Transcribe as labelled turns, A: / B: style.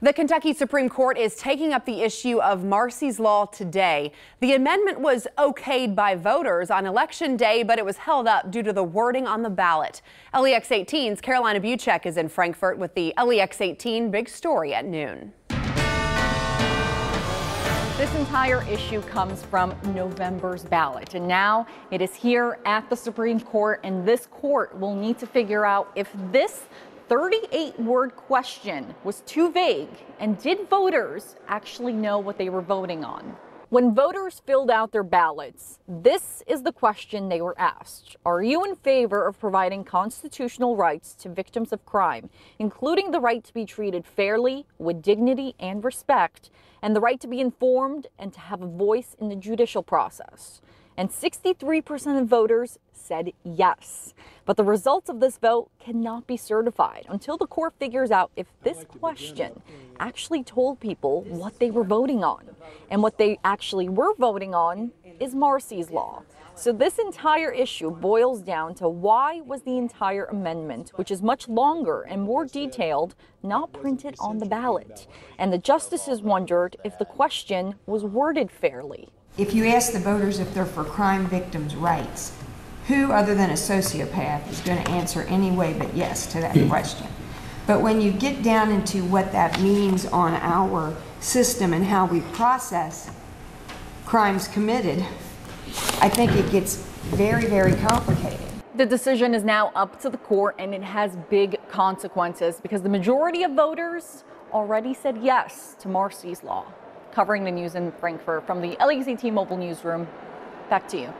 A: The Kentucky Supreme Court is taking up the issue of Marsy's law today. The amendment was okayed by voters on Election Day, but it was held up due to the wording on the ballot. LEX 18's Carolina Buchek is in Frankfort with the LEX 18 big story at noon.
B: This entire issue comes from November's ballot, and now it is here at the Supreme Court, and this court will need to figure out if this 38-word question was too vague, and did voters actually know what they were voting on? When voters filled out their ballots, this is the question they were asked. Are you in favor of providing constitutional rights to victims of crime, including the right to be treated fairly, with dignity and respect, and the right to be informed and to have a voice in the judicial process? And 63% of voters said yes. But the results of this vote cannot be certified until the court figures out if this question actually told people what they were voting on. And what they actually were voting on is Marsy's law. So this entire issue boils down to why was the entire amendment, which is much longer and more detailed, not printed on the ballot? And the justices wondered if the question was worded fairly.
C: If you ask the voters if they're for crime victims' rights, who other than a sociopath is going to answer any way but yes to that question? But when you get down into what that means on our system and how we process crimes committed, I think it gets very, very complicated.
B: The decision is now up to the court, and it has big consequences because the majority of voters already said yes to Marsy's law. Covering the news in Frankfurt from the LEX 18 Mobile Newsroom, back to you.